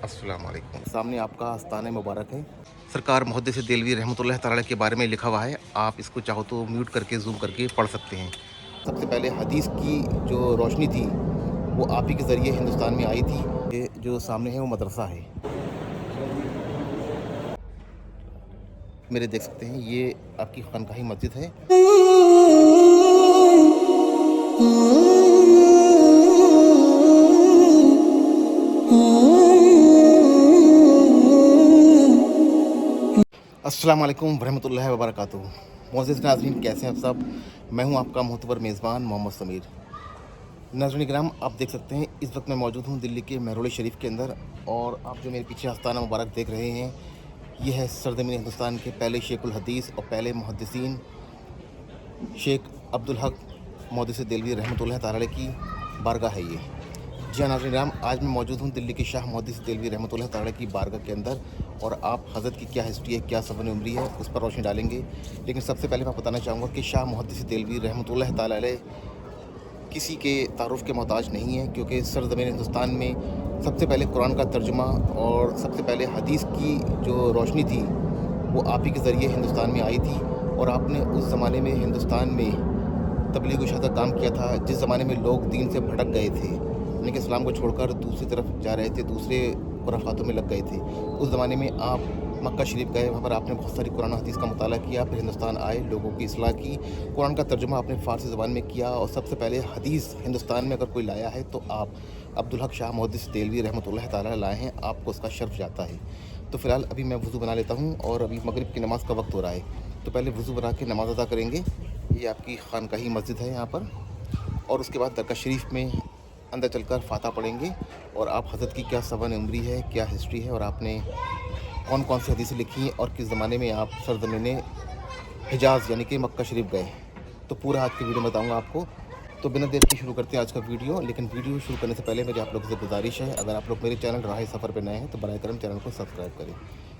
अस्सलाम वालेकुम। सामने आपका आस्तान मुबारक है। सरकार मुहद्दिस देलवी रहमतुल्लाह ताला के बारे में लिखा हुआ है। आप इसको चाहो तो म्यूट करके जूम करके पढ़ सकते हैं। सबसे पहले हदीस की जो रोशनी थी वो आप ही के ज़रिए हिंदुस्तान में आई थी। ये जो सामने है वो मदरसा है, मेरे देख सकते हैं, ये आपकी खानकाही मस्जिद है। अस्सलाम वालेकुम रहमतुल्लाहि व बरकातुहू। मोअज़्ज़िज़ नाज़रीन, कैसे हैं आप सब? मैं हूं आपका मोहतबर मेज़बान मोहम्मद समीर। नाज़रीन किराम, आप देख सकते हैं इस वक्त मैं मौजूद हूं दिल्ली के मेहरोल शरीफ के अंदर, और आप जो मेरे पीछे आस्ताना मुबारक देख रहे हैं ये है सरज़मीन हिंदुस्तान के पहले शेखुल हदीस और पहले मुहद्दिसीन शेख अब्दुल हक मुहद्दिस देलवी रहमतुल्लाह ताला अलैह की बारगाह है ये। जी हाँ नाज़रीन किराम, आज मैं मौजूद हूँ दिल्ली के शाह मुहद्दिस देलवी रहमतुल्लाह ताला की बारगाह के अंदर, और आप हज़रत की क्या हिस्ट्री है, क्या सफ़र उम्री है, उस पर रोशनी डालेंगे। लेकिन सबसे पहले मैं बताना चाहूँगा कि शाह मुहद्दिस देलवी रहमतुल्लाह ताला अलैह किसी के तारुफ़ के मोहताज नहीं है, क्योंकि सरज़मीन हिंदुस्तान में सबसे पहले कुरान का तर्जुमा और सबसे पहले हदीस की जो रोशनी थी वो आप ही के ज़रिए हिंदुस्तान में आई थी। और आपने उस ज़माने में हिंदुस्तान में तबलीग व इरशाद का काम किया था, जिस ज़माने में लोग दीन से भटक गए थे, यानी कि इस्लाम को छोड़कर दूसरी तरफ जा रहे थे, दूसरे खुराफातों में लग गए थे। उस ज़माने में आप मक्का शरीफ गए, वहाँ पर आपने बहुत सारी कुरान हदीस का मुताला किया, फिर हिंदुस्तान आए, लोगों की इस्लाह की, कुरान का तर्जुमा आपने फ़ारसी ज़बान में किया, और सबसे पहले हदीस हिंदुस्तान में अगर कोई लाया है तो आप अब्दुल हक शाह मुहद्दिस देलवी रहमतुल्लाह ताला लाए हैं, आपको उसका शर्फ जाता है। तो फ़िलहाल अभी मैं वज़ू बना लेता हूँ, और अभी मगरिब की नमाज़ का वक्त हो रहा है, तो पहले वज़ू बना के नमाज़ अदा करेंगे। ये आपकी खानकाही मस्जिद है यहाँ पर, और उसके बाद दरगाह शरीफ में अंदर चलकर फ़ातिहा पढ़ेंगे, और आप हज़रत की क्या सवन उम्री है, क्या हिस्ट्री है, और आपने कौन कौन सी हदीसें लिखी हैं, और किस ज़माने में आप सरज़मीन हिजाज़ यानी कि मक्का शरीफ गए, तो पूरा आज की वीडियो में बताऊँगा आपको। तो बिना देर के शुरू करते हैं आज का वीडियो। लेकिन वीडियो शुरू करने से पहले मेरी आप लोगों से गुजारिश है, अगर आप लोग मेरे चैनल राह सफ़र पर नए हैं तो बराए करम चैनल को सब्सक्राइब करें।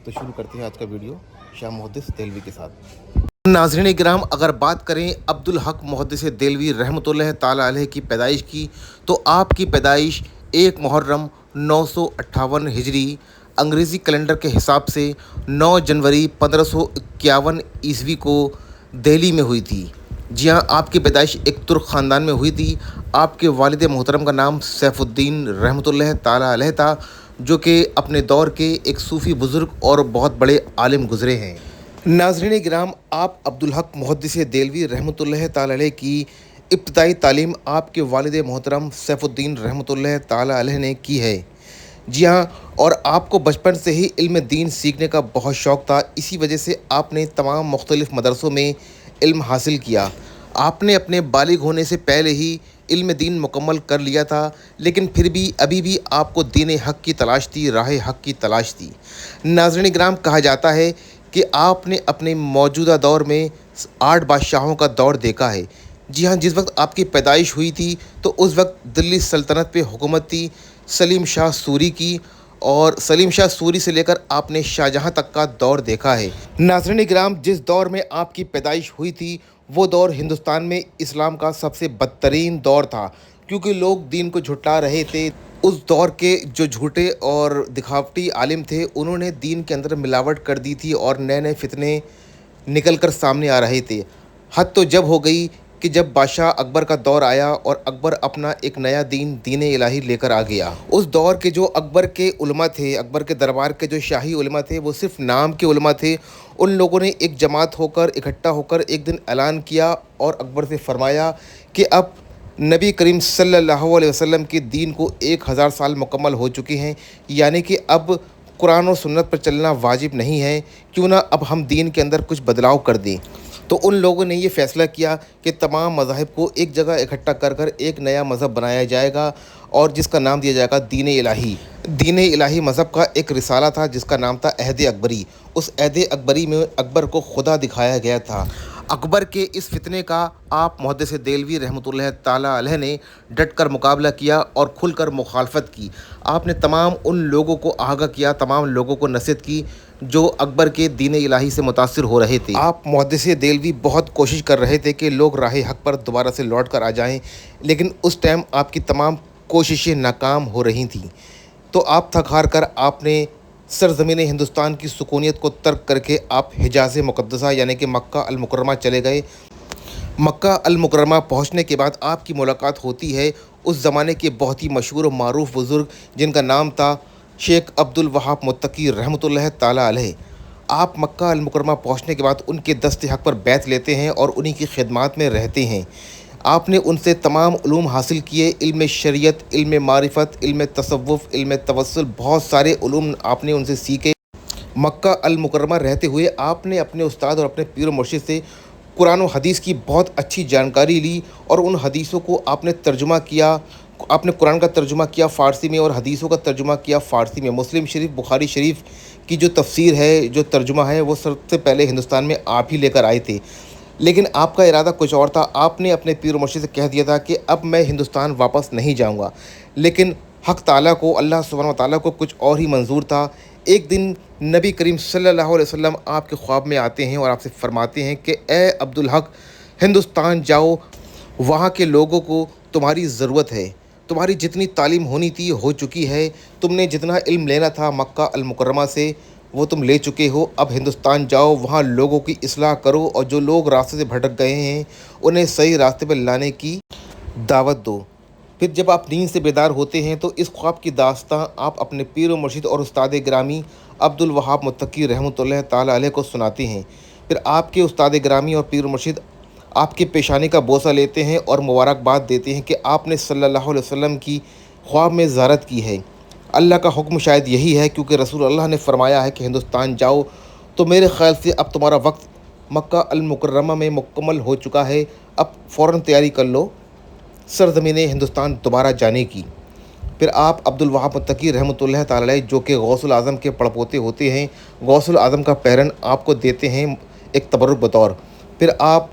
तो शुरू करते हैं आज का वीडियो शाह मुहद्दिस देलवी के साथ। नाज़रीन किराम, अगर बात करें अब्दुल हक मुहद्दिस देलवी रहमतुल्लाह ताला अलैह की पैदाइश की, तो आपकी पैदाइश 1 मुहर्रम 958 हिजरी अंग्रेज़ी कैलेंडर के हिसाब से 9 जनवरी 1551 ईस्वी को दिल्ली में हुई थी। जी हाँ, आपकी पैदाइश एक तुर्क ख़ानदान में हुई थी। आपके वालिद मोहतरम का नाम सैफुद्दीन रहमतुल्लाह ताला अलैह था, जो कि अपने दौर के एक सूफ़ी बुज़ुर्ग और बहुत बड़े आलिम गुज़रे हैं। नाज़रीन किराम, आप अब्दुल हक मुहद्दिस देलवी रहमतुल्लाह ताला अलैह की इब्तिदाई तालीम आपके वालिद मोहतरम सैफुद्दीन रहमतुल्लाह ताला अलैह ने की है। जी हाँ, और आपको बचपन से ही इल्म दीन सीखने का बहुत शौक़ था, इसी वजह से आपने तमाम मुख्तलिफ़ मदरसों में इल्म हासिल किया। आपने अपने बालिग होने से पहले ही इल्म दीन मुकम्मल कर लिया था, लेकिन फिर भी अभी भी आपको दीन हक़ की तलाश थी, राह हक़ की तलाश थी। नाज़रीन किराम, कहा जाता है कि आपने अपने मौजूदा दौर में 8 बादशाहों का दौर देखा है। जी हाँ, जिस वक्त आपकी पैदाइश हुई थी तो उस वक्त दिल्ली सल्तनत पे हुकूमत थी सलीम शाह सूरी की, और सलीम शाह सूरी से लेकर आपने शाहजहाँ तक का दौर देखा है। नाज़रीन किराम, जिस दौर में आपकी पैदाइश हुई थी वो दौर हिंदुस्तान में इस्लाम का सबसे बदतरीन दौर था, क्योंकि लोग दीन को झुटला रहे थे। उस दौर के जो झूठे और दिखावटी आलिम थे, उन्होंने दीन के अंदर मिलावट कर दी थी, और नए नए फितने निकल कर सामने आ रहे थे। हद तो जब हो गई कि जब बादशाह अकबर का दौर आया, और अकबर अपना एक नया दीन इलाही लेकर आ गया। उस दौर के जो अकबर के उलमा थे, अकबर के दरबार के जो शाही उलमा थे, वो सिर्फ नाम के उलमा थे। उन लोगों ने एक जमात होकर, इकट्ठा होकर एक दिन ऐलान किया और अकबर से फरमाया कि अब नबी करीम सल्लल्लाहु अलैहि वसल्लम के दीन को 1000 साल मुकम्मल हो चुके हैं, यानी कि अब कुरान और सुन्नत पर चलना वाजिब नहीं है, क्यों ना अब हम दीन के अंदर कुछ बदलाव कर दें। तो उन लोगों ने ये फ़ैसला किया कि तमाम मज़ाहिब को एक जगह इकट्ठा कर कर एक नया मज़हब बनाया जाएगा, और जिसका नाम दिया जाएगा दीन इलाही। दीन इलाही मज़हब का एक रिसाला था जिसका नाम था अहद अकबरी। उस अहद अकबरी में अकबर को खुदा दिखाया गया था। अकबर के इस फितने का आप मुहद्दिस देलवी रहमतुल्लाह ताला अलैह ने डट कर मुकाबला किया और खुलकर मुखालफत की। आपने तमाम उन लोगों को आगाह किया, तमाम लोगों को नसीहत की जो अकबर के दीन इलाही से मुतासिर हो रहे थे। आप मुहद्दिस देलवी बहुत कोशिश कर रहे थे कि लोग राह हक़ पर दोबारा से लौट कर आ जाएं, लेकिन उस टाइम आपकी तमाम कोशिशें नाकाम हो रही थीं। तो आप थक हार कर आपने सरज़मीन हिंदुस्तान की सुकूनियत को तर्क करके आप हिजाज़ मुक़द्दसा यानी कि मक्का अल मुकर्रमा चले गए। मक्का अल मुकर्रमा पहुँचने के बाद आपकी मुलाकात होती है उस ज़माने के बहुत ही मशहूर और मारूफ बुज़ुर्ग जिनका नाम था शेख अब्दुल वहाब मुत्तकी रहमतुल्लाह ताला अलैह। आप मक्का अल मुकर्रमा पहुँचने के बाद उनके दस्ते हक़ पर बैत लेते हैं और उन्हीं की खिदमत में रहते हैं। आपने उनसे तमाम उलूम हासिल किए, इल्म शरीयत, इल्म मारिफत, इल्म तसव्वुफ़, इल्म तवस्सुल, बहुत सारे उलूम आपने उनसे सीखे। मक्का अल मुकर्रमा रहते हुए आपने अपने उस्ताद और अपने पीर मुर्शिद से कुरान और हदीस की बहुत अच्छी जानकारी ली और उन हदीसों को आपने तर्जुमा किया। आपने कुरान का तर्जुमा किया फ़ारसी में और हदीसों का तर्जुमा किया फ़ारसी में। मुस्लिम शरीफ, बुखारी शरीफ की जो तफसीर है, जो तर्जुमा है, वो सबसे पहले हिंदुस्तान में आप ही लेकर आए थे। लेकिन आपका इरादा कुछ और था। आपने अपने पीर मुर्शिद से कह दिया था कि अब मैं हिंदुस्तान वापस नहीं जाऊंगा। लेकिन हक़ ताला को, अल्लाह सुब्हानहू व तआला को कुछ और ही मंजूर था। एक दिन नबी करीम सल्लल्लाहु अलैहि वसल्लम आपके ख्वाब में आते हैं और आपसे फरमाते हैं कि ए अब्दुल हक, हिंदुस्तान जाओ, वहाँ के लोगों को तुम्हारी ज़रूरत है। तुम्हारी जितनी तालीम होनी थी हो चुकी है। तुमने जितना इल्म लेना था मक्का अल मुकर्रमा से वो तुम ले चुके हो। अब हिंदुस्तान जाओ, वहाँ लोगों की इस्लाह करो और जो लोग रास्ते से भटक गए हैं उन्हें सही रास्ते पर लाने की दावत दो। फिर जब आप नींद से बेदार होते हैं तो इस ख्वाब की दास्तां आप अपने पीर व मुर्शिद और उस्ताद गिरामी अब्दुल वहाब मुत्तकी रहमतुल्लाह ताला अलैह को सुनाते हैं। फिर आपके उस्ताद गिरामी और पीर मुर्शिद आपके पेशानी का बोसा लेते हैं और मुबारकबाद देते हैं कि आपने सल्लल्लाहु अलैहि वसल्लम की ख्वाब में ज़ियारत की है। अल्लाह का हुक्म शायद यही है, क्योंकि रसूल अल्लाह ने फरमाया है कि हिंदुस्तान जाओ। तो मेरे ख़्याल से अब तुम्हारा वक्त मक्का अल मुकर्रमा में मुकम्मल हो चुका है। अब फ़ौरन तैयारी कर लो सरज़मीन हिंदुस्तान दोबारा जाने की। फिर आप अब्दुल वहाब मुत्तकी रहमतुल्लाह ताला अलैह, जो कि गौसुल आज़म के पड़पोते होते हैं, गौसुल आज़म का पैरन आपको देते हैं एक तबरुक बतौर। फिर आप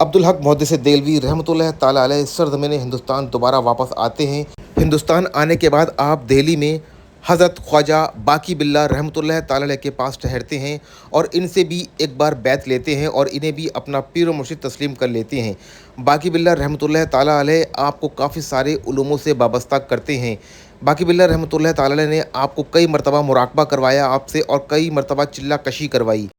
अब्दुल हक मुहद्दिस देलवी रहमतुल्लाह ताला अलैह सरज़मीन हिंदुस्तान दोबारा वापस आते हैं। हिंदुस्तान आने के बाद आप दिल्ली में हज़रत ख्वाजा बाकी बिल्ला रहमतुल्लाह ताला अलैह के पास ठहरते हैं और इनसे भी एक बार बैत लेते हैं और इन्हें भी अपना पीर व मुर्शिद तस्लीम कर लेते हैं। बाकी बिल्ला रहमतुल्लाह ताला अलैह आपको काफ़ी सारे उलूमों से वाबस्ता करते हैं। बाकी बिल्ला रहमतुल्लाह ताला अलैह ने आपको कई मरतबा मुराकबा करवाया आपसे और कई मरतबा चिल्ला कशी करवाई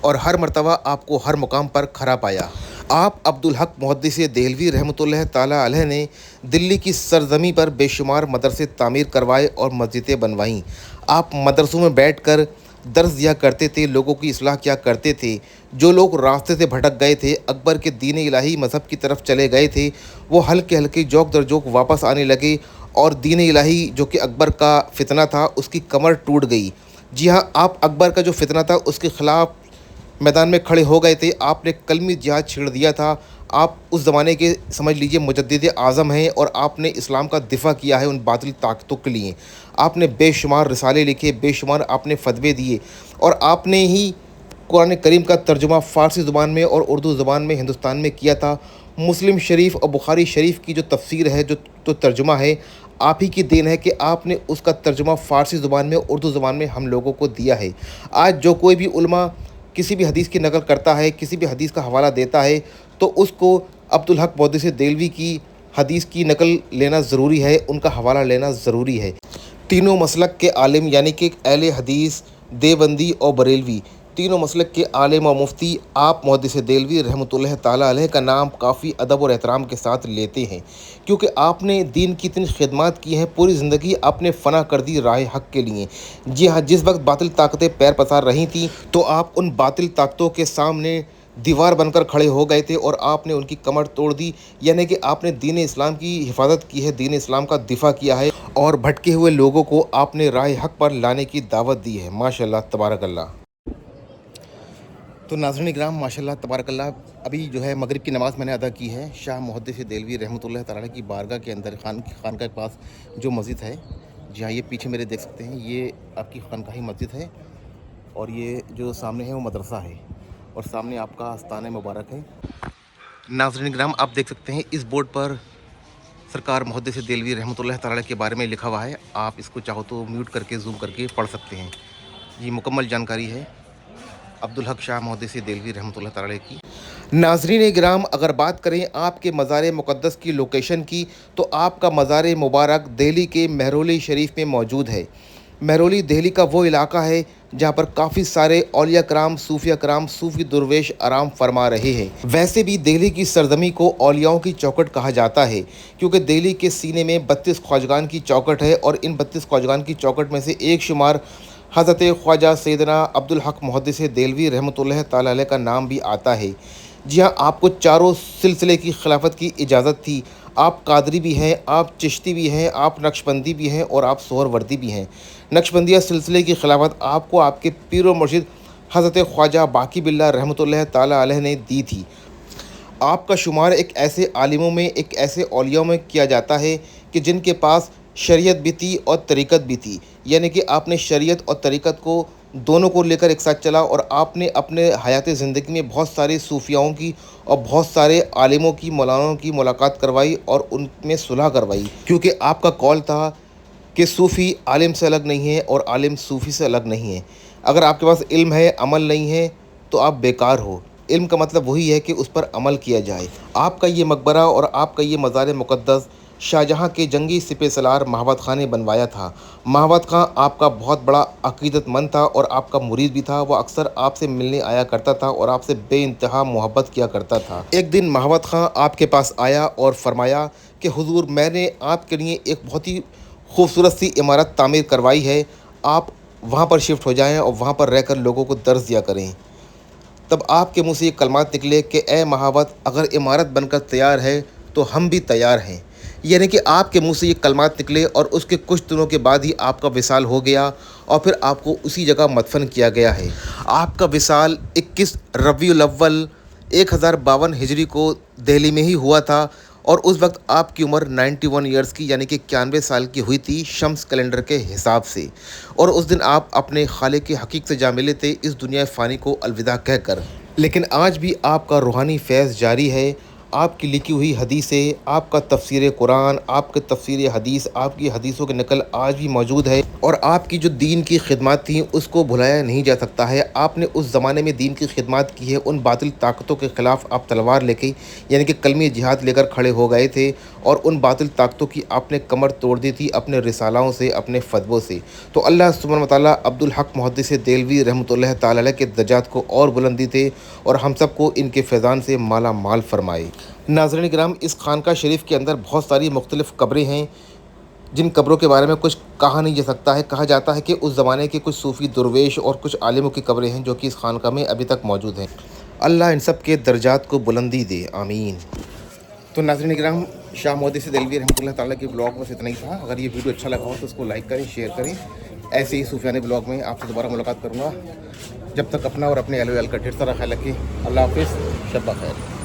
और हर मरतबा आपको हर मुकाम पर खरा पाया। आप अब्दुल हक मुहद्दिस देहलवी रहमतुल्लाह ताला अलैह ने दिल्ली की सरजमी पर बेशुमार मदरसे तामीर करवाए और मस्जिदें बनवाईं। आप मदरसों में बैठकर दर्स दिया करते थे, लोगों की इस्लाह किया करते थे। जो लोग रास्ते से भटक गए थे, अकबर के दीन इलाही मज़हब की तरफ चले गए थे, वो हल्के हल्के जोक दर जोक वापस आने लगे और दीन इलाही जो कि अकबर का फितना था उसकी कमर टूट गई। जी हाँ, आप अकबर का जो फितना था उसके ख़िलाफ़ मैदान में खड़े हो गए थे। आपने कलमी जिहाद छेड़ दिया था। आप उस ज़माने के समझ लीजिए मुजद्दिद आज़म हैं और आपने इस्लाम का दिफ़ा किया है उन बातिल ताकतों के लिए। आपने बेशुमार रिसाले लिखे, बेशुमार आपने फतवे दिए और आपने ही कुरान करीम का तर्जुमा फ़ारसी ज़ुबान में और उर्दू ज़ुबान में हिंदुस्तान में किया था। मुस्लिम शरीफ और बुखारी शरीफ की जो तफसीर है, जो तर्जुमा है, आप ही की देन है कि आपने उसका तर्जुमा फ़ारसी ज़ुबान में, उर्दू ज़ुबान में हम लोगों को दिया है। आज जो कोई भी उलमा किसी भी हदीस की नकल करता है, किसी भी हदीस का हवाला देता है, तो उसको अब्दुल हक मुहद्दिस देलवी की हदीस की नकल लेना ज़रूरी है, उनका हवाला लेना ज़रूरी है। तीनों मसलक के आलिम यानी कि अहले हदीस, देवबंदी और बरेलवी, तीनों मसलक के आलिम और मुफ्ती आप मुहद्दिस देलवी रहमतुल्लाह ताला अलैह का नाम काफ़ी अदब और एहतराम के साथ लेते हैं, क्योंकि आपने दीन की इतनी खिदमत की हैं, पूरी ज़िंदगी आपने फ़ना कर दी राह हक़ के लिए। जी हाँ, जिस वक्त बातिल ताकतें पैर पसार रही थीं तो आप उन बातिल ताकतों के सामने दीवार बनकर खड़े हो गए थे और आपने उनकी कमर तोड़ दी। यानी कि आपने दीन इस्लाम की हिफाजत की है, दीन इस्लाम का दिफ़ा किया है और भटके हुए लोगों को आपने राह हक़ पर लाने की दावत दी है। माशाअल्लाह तबारकल्लाह। तो नाज़रीन इकराम, माशाअल्लाह तबारकल्लाह, अभी जो है मगरिब की नमाज़ मैंने अदा की है शाह मुहद्दिस देलवी रहमतुल्लाह ताला की बारगाह के अंदर खानका के पास जो मस्जिद है। जी हाँ, ये पीछे मेरे देख सकते हैं, ये आपकी खानकाही मस्जिद है और ये जो सामने है वो मदरसा है और सामने आपका आस्ताना मुबारक है। नाज़रीन इकराम, आप देख सकते हैं इस बोर्ड पर सरकार मुहद्दिस देलवी रहमतुल्लाह ताला के बारे में लिखा हुआ है। आप इसको चाहो तो म्यूट करके जूम करके पढ़ सकते हैं। ये मुकम्मल जानकारी है अब्दुल हक शाह मुहद्दिस देलवी रहमतुल्लाह ताला की। नाजरीन ग्राम, अगर बात करें आपके मज़ार मुक़द्दस की लोकेशन की, तो आपका मज़ार मुबारक दिल्ली के महरौली शरीफ में मौजूद है। महरौली दिल्ली का वो इलाका है जहाँ पर काफ़ी सारे औलिया कराम, सूफिया कराम, सूफी दुर्वेश आराम फरमा रहे हैं। वैसे भी दिल्ली की सरजमी को औलियाओं की चौखट कहा जाता है, क्योंकि दिल्ली के सीने में 32 ख्वाजगान की चौखट है और इन 32 ख्वाजगान की चौखट में से एक शुमार हज़रत ख्वाजा सैयदना अब्दुल हक मुहद्दिस देलवी रहमतुल्लाह ताला अलैह का नाम भी आता है। जी हाँ, आपको चारों सिलसिले की खिलाफत की इजाज़त थी। आप कादरी भी हैं, आप चिश्ती भी हैं, आप नक्शबंदी भी हैं और आप सोहरवर्दी भी हैं। नक्शबंदिया सिलसिले की खिलाफत आपको आपके पीर व मुर्शिद हज़रत ख्वाजा बाकी बिल्ला रहमतुल्लाह ताला अलैह ने दी थी। आपका शुमार एक ऐसे आलिमों में, एक ऐसे औलिया में किया जाता है कि जिनके पास शरीयत भी थी और तरीक़त भी थी, यानी कि आपने शरीयत और तरीक़त को दोनों को लेकर एक साथ चला और आपने अपने हयात ज़िंदगी में बहुत सारे सूफियाओं की और बहुत सारे आलिमों की, मौलानाओं की मुलाकात करवाई और उनमें सुलह करवाई, क्योंकि आपका कौल था कि सूफ़ी आलिम से अलग नहीं है और आलिम सूफ़ी से अलग नहीं है। अगर आपके पास इल्म है, अमल नहीं है, तो आप बेकार हो। इल्म का मतलब वही है कि उस पर अमल किया जाए। आपका ये मकबरा और आपका ये मज़ार मुक़द्दस शाहजहाँ के जंगी सिपह सलार महाबत खां ने बनवाया था। महाबत खां आपका बहुत बड़ा अक़ीदतमंद था और आपका मुरीद भी था। वो अक्सर आपसे मिलने आया करता था और आपसे बेइंतहा मोहब्बत किया करता था। एक दिन महाबत खां आपके पास आया और फरमाया कि हुज़ूर, मैंने आपके लिए एक बहुत ही खूबसूरत सी इमारत तामीर करवाई है, आप वहाँ पर शिफ्ट हो जाएँ और वहाँ पर रहकर लोगों को दर्स दिया करें। तब आपके मुँह से ये कलमात निकले कि ए महाबत, अगर इमारत बनकर तैयार है तो हम भी तैयार हैं। यानी कि आपके मुंह से ये कलमात निकले और उसके कुछ दिनों के बाद ही आपका विसाल हो गया और फिर आपको उसी जगह मदफन किया गया है। आपका विसाल 21 रबीउल अव्वल 1052 हिजरी को दिल्ली में ही हुआ था और उस वक्त आपकी उम्र 91 ईयर्स की, यानी कि 91 साल की हुई थी शम्स कैलेंडर के हिसाब से। और उस दिन आप अपने खालिक के हकीक से जा मिले थे इस दुनिया फ़ानी को अलविदा कहकर। लेकिन आज भी आपका रूहानी फैज़ जारी है। आपकी लिखी हुई हदीसें, आपका तफसीर कुरान, आपके तफसीर हदीस, आपकी हदीसों की नकल आज भी मौजूद है और आपकी जो दीन की खिदमत थी उसको भुलाया नहीं जा सकता है। आपने उस ज़माने में दीन की खिदमत की है। उन बातिल ताकतों के ख़िलाफ़ आप तलवार लेके, यानी कि कलमी जिहाद लेकर खड़े हो गए थे और उन बातिल ताकतों की आपने कमर तोड़ दी थी अपने रिसालाओं से, अपने फ़तवों से। तो अल्लाह सुब्हानहू व तआला अब्दुल हक मुहद्दिस देलवी रहमतुल्लाह ताला अलैह के दर्जात को और बुलंदी दे और हम सबको इनके फैज़ान से माला माल फरमाए। नाज़रीन किराम, इस खानका शरीफ के अंदर बहुत सारी मुख्तलिफ़ कब्रें हैं जिन कब्रों के बारे में कुछ कहा नहीं जा सकता है। कहा जाता है कि उस ज़माने के कुछ सूफ़ी दुर्वेश और कुछ आलिमों की कब्रें हैं जो कि इस खानका में अभी तक मौजूद हैं। अल्लाह इन सब के दर्जात को बुलंदी दे, आमीन। तो नाज़रीन किराम, शाह मुहद्दिस देलवी रहमतुल्लाह ताला के ब्लॉग बस इतना ही था। अगर ये वीडियो अच्छा लगा हो तो उसको लाइक करें, शेयर करें। ऐसे ही सूफियाने ब्लॉग में आपसे दोबारा मुलाकात करूँगा। जब तक अपना और अपने अहल वयाल का ढेर सारा ख्याल रखें। अल्लाह हाफ़िज़, शब ब खैर।